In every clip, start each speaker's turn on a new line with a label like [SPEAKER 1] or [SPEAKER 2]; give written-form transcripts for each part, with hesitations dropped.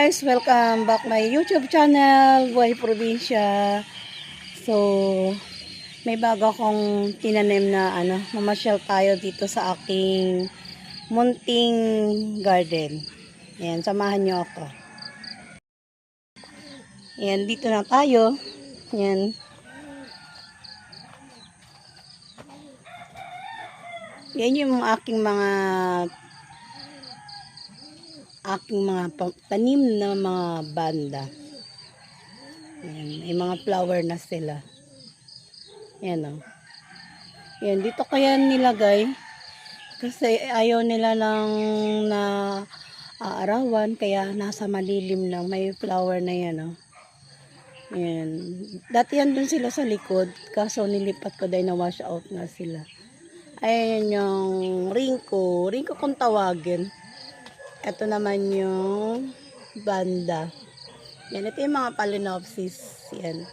[SPEAKER 1] guys, welcome back my YouTube channel, Buhay Probinsya. So, may bago akong tinanim na mamasyal tayo dito sa aking munting garden. Ayan, samahan nyo ako. Ayan, dito na tayo. Ayan. Yan yung aking mga tanim na mga banda. Ayan, may mga flower na sila. Ayan o. Ayan, dito ko yan nilagay. Kasi ayaw nila lang na aarawan. Kaya nasa malilim lang. May flower na yan o. Ayan. Dati yan dun sila sa likod. Kaso nilipat ko dahil na wash out na sila. Ayan yung ringko. Ringko kung tawagin. Ito naman yung banda. Yan, ito yung mga Phalaenopsis. Yan.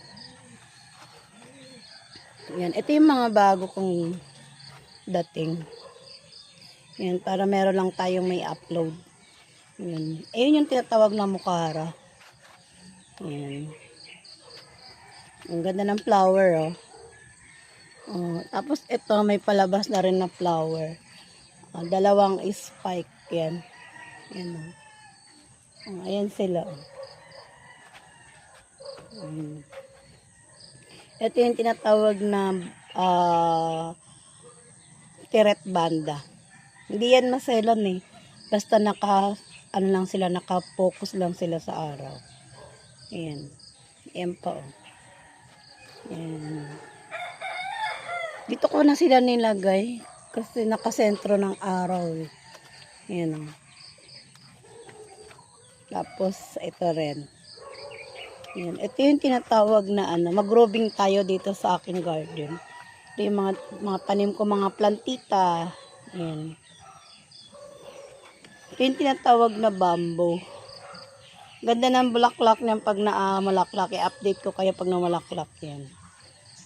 [SPEAKER 1] Yan, ito yung mga bago kong dating. Yan, para meron lang tayong may upload. Yan. Ayun yung tinatawag na mukara. Yan. Ang ganda ng flower, oh. Tapos ito, may palabas na rin na flower. Dalawang spike, yan. Ayan, ayan sila. Ito yung tinatawag na tiret banda. Hindi yan maselan eh. Basta naka-focus lang sila sa araw. Ayan. Ayan pa oh. Ayan. Dito ko na sila nilagay kasi nakasentro ng araw eh. Ayan oh. Tapos, ito rin. Yan. Ito yung tinatawag na mag-growing tayo dito sa aking garden. Ito yung mga tanim ko, mga plantita. Yan. Ito yung tinatawag na bamboo. Ganda ng bulaklak niyan pag malaklak. I-update ko kayo pag namalaklak yan.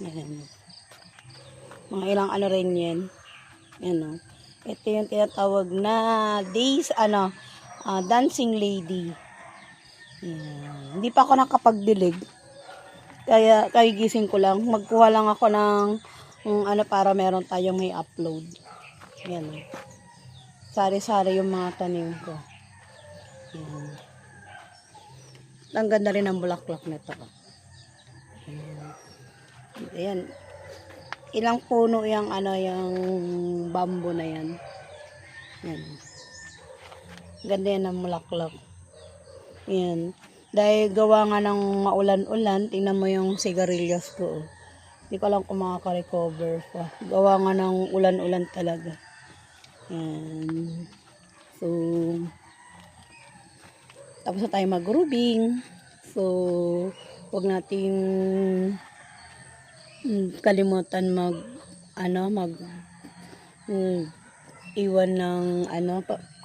[SPEAKER 1] Yan. Mga ilang rin yan. Yan o. Ito yung tinatawag na dancing lady. Yan. Hindi pa ako nakapagdilig. Kaya gising ko lang. Magkuha lang ako ng para meron tayong may upload. Yan. Sari-sari yung mga tanim ko. Yan. Ang ganda rin ang bulaklak nito. Yan. Ayan. Ilang puno yung yung bamboo na yan. Yan. Ganda yan ang bulaklak. Yan. Dahil gawa nga ng maulan-ulan, tingnan mo yung sigarilyas ko. Hindi ko lang kung makaka-recover pa. Gawa nga ng ulan-ulan talaga. Yan. So, tapos na tayo mag-growing. So, huwag natin kalimutan iwan ng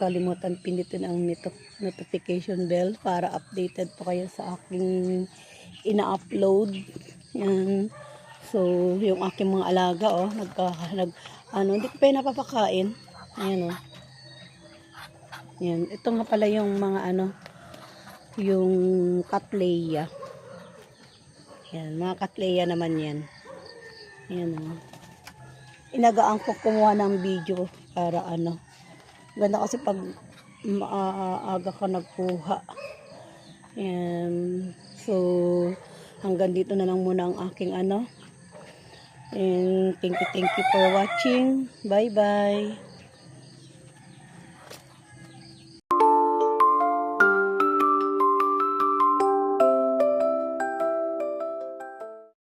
[SPEAKER 1] kalimutan pindutin ang notification bell para updated po kayo sa aking ina-upload. Yan. So, yung aking mga alaga hindi ko pa yung napapakain. Ayan oh. Yan. Ito nga pala yung mga yung Cattleya. Yan, mga Cattleya naman yan. Ayan oh. Inagaan ko kumuha ng video para ganda kasi pag maaga ka nagkuha. And so hanggang dito na lang muna ang aking and thank you for watching. Bye bye.